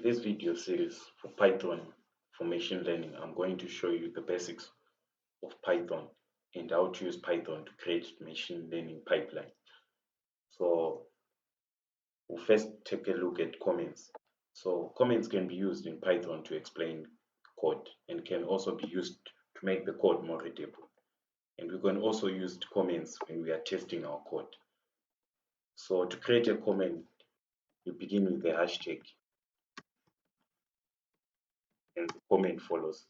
this video series for Python for machine learning, I'm going to show you the basics of Python and how to use Python to create machine learning pipeline. So we'll first take a look at comments. So comments can be used in Python to explain code and can also be used to make the code more readable. And we can also use comments when we are testing our code. So to create a comment, you begin with the hashtag and the comment follows.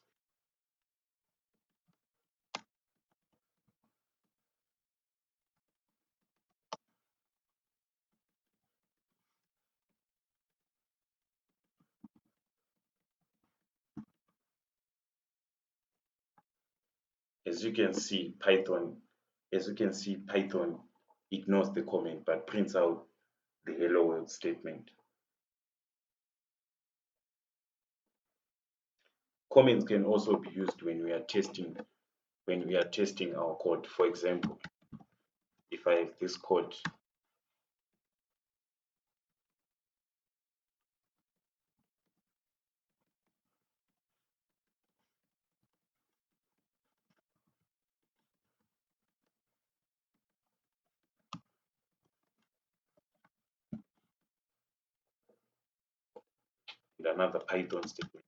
As you can see, Python ignores the comment but prints out the hello world statement. Comments can also be used when we are testing our code. For example, if I have this code and another Python statement.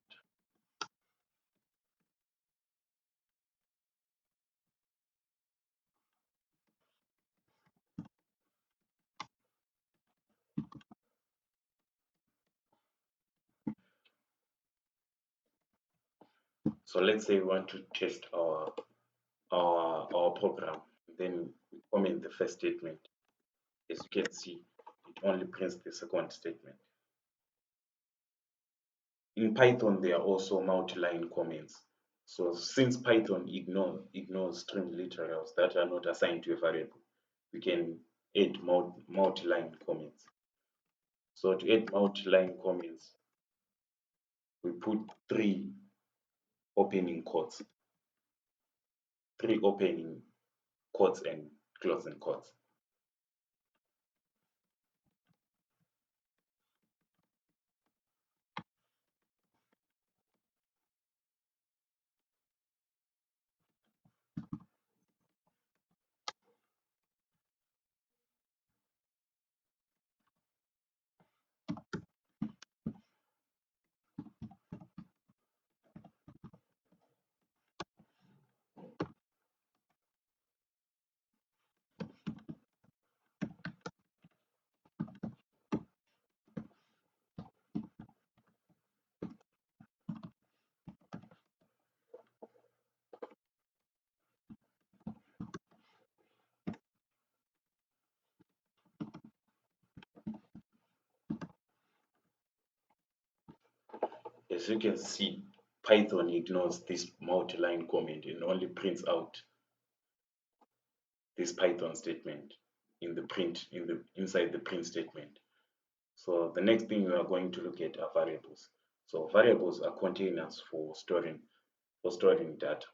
So let's say we want to test our program. Then we comment the first statement. As you can see, it only prints the second statement. In Python, there are also multi-line comments. So since Python ignores string literals that are not assigned to a variable, we can add multi-line comments. So to add multi-line comments, we put three opening quotes and closing quotes. As you can see, Python ignores this multi-line comment and only prints out this Python statement inside the print statement. So the next thing we are going to look at are variables. So variables are containers for storing data.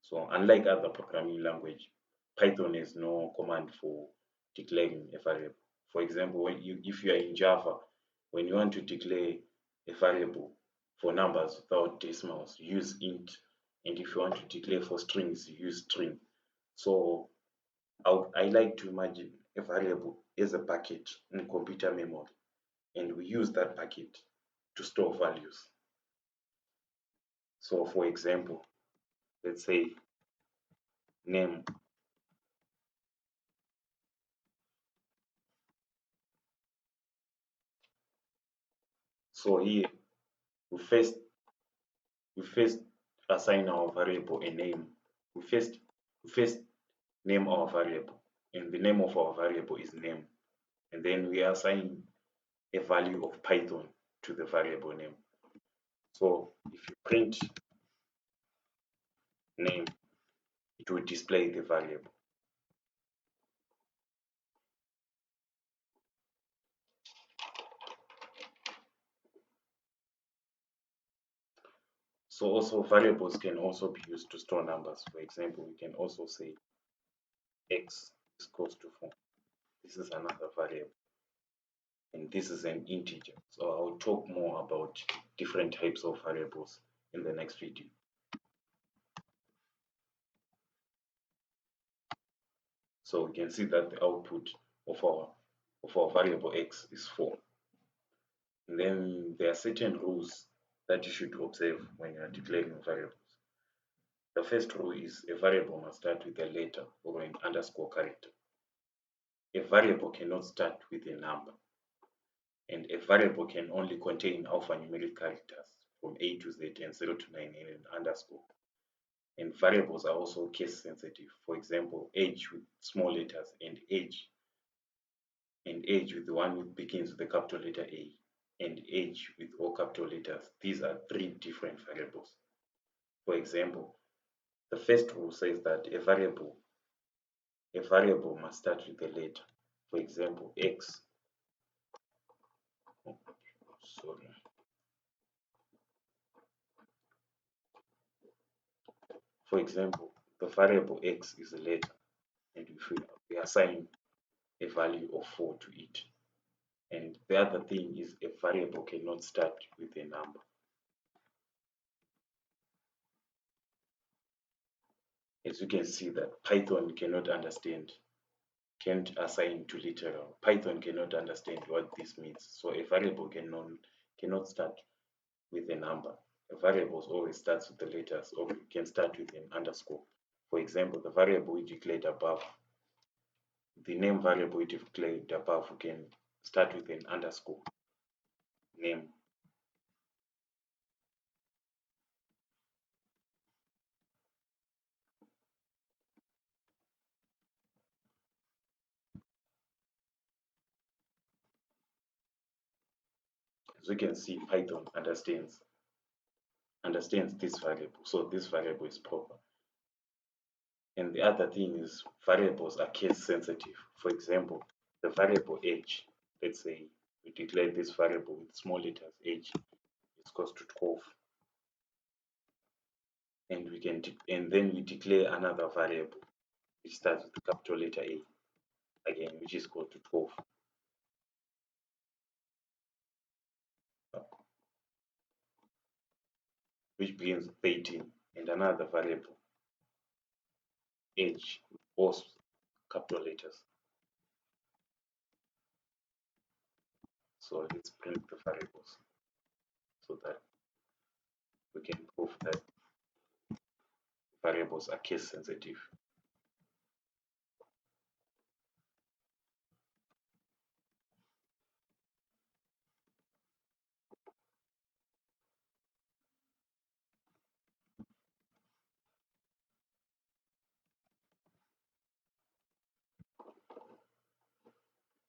So unlike other programming language, Python has no command for declaring a variable. For example, if you are in Java, when you want to declare a variable for numbers without decimals, use int. And if you want to declare for strings, use string. So I like to imagine a variable as a bucket in computer memory, and we use that bucket to store values. So for example, let's say name. So here we first assign our variable a name. We first name our variable, and the name of our variable is name. And then we assign a value of Python to the variable name. So if you print name, it will display the variable. So also variables can also be used to store numbers. For example, we can also say x is equals to 4. This is another variable. and this is an integer. So I'll talk more about different types of variables in the next video. So we can see that the output of our variable x is 4. And then there are certain rules that you should observe when you are declaring variables. The first rule is a variable must start with a letter or an underscore character. A variable cannot start with a number, and a variable can only contain alphanumeric characters from A to Z and 0 to 9 in an underscore. And variables are also case sensitive. For example, age with small letters and age with the one which begins with the capital letter A, and age with all capital letters. These are three different variables. For example, the first rule says that a variable must start with a letter. For example, x, oh, sorry. For example, the variable x is a letter, and we assign a value of 4 to it. And the other thing is a variable cannot start with a number. As you can see that Python can't assign to literal. Python cannot understand what this means. So a variable cannot start with a number. A variable always starts with the letters, or can start with an underscore. For example, the variable we declared above, the name variable we declared above, we can start with an underscore name. As you can see, Python understands this variable, so this variable is proper. And the other thing is variables are case sensitive. For example, the variable age, let's say we declare this variable with small letters age is equals to 12, and then we declare another variable which starts with the capital letter A again, which is equal to 12, which begins with 18, and another variable age with both capital letters. So let's print the variables so that we can prove that variables are case sensitive.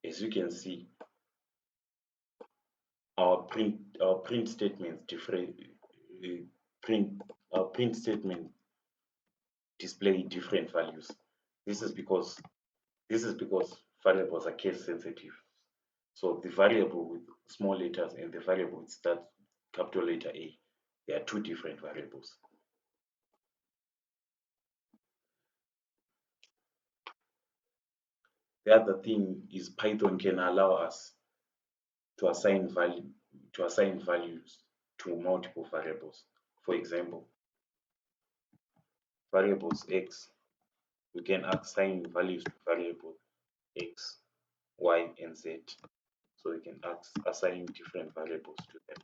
As you can see, our print statements different print our print statement display different values. This is because variables are case sensitive. So the variable with small letters and the variable with start capital letter A, they are two different variables. The other thing is Python can allow us to assign values to multiple variables. For example, variables x, we can assign values to variable x, y, and z. So we can assign different variables to them.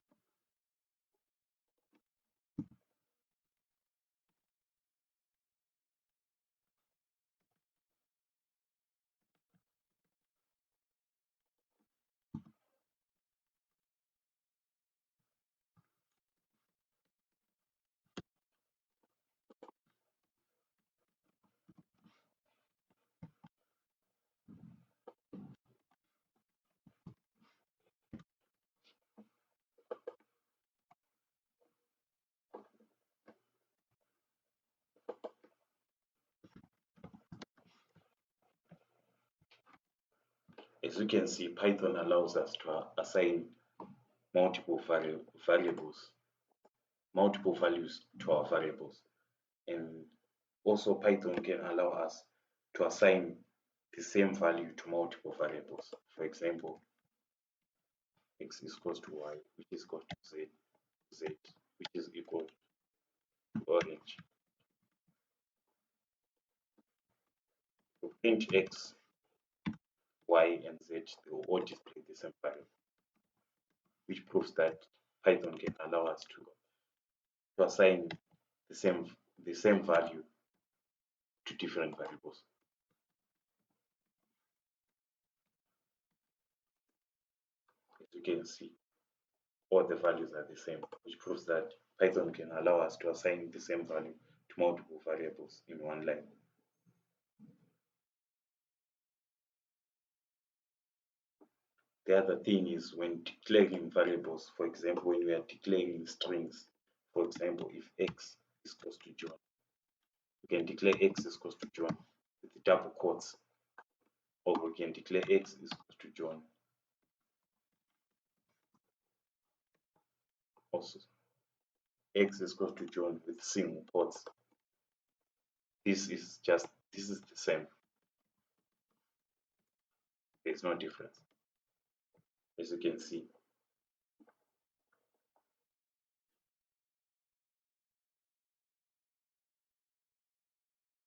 As you can see, Python allows us to assign multiple variables, multiple values to our variables. And also Python can allow us to assign the same value to multiple variables. For example, x is equals to y, which is equal to z, which is equal to orange. To print x, y, and z, they will all display the same value, which proves that Python can allow us to assign the same value to different variables. As you can see, all the values are the same, which proves that Python can allow us to assign the same value to multiple variables in one line. The other thing is when declaring variables, for example, when we are declaring strings, for example, if x is equals to John, we can declare x is equals to John with the double quotes, or we can declare x is equals to John also. X is equals to John with single quotes. This is the same. There's no difference, as you can see.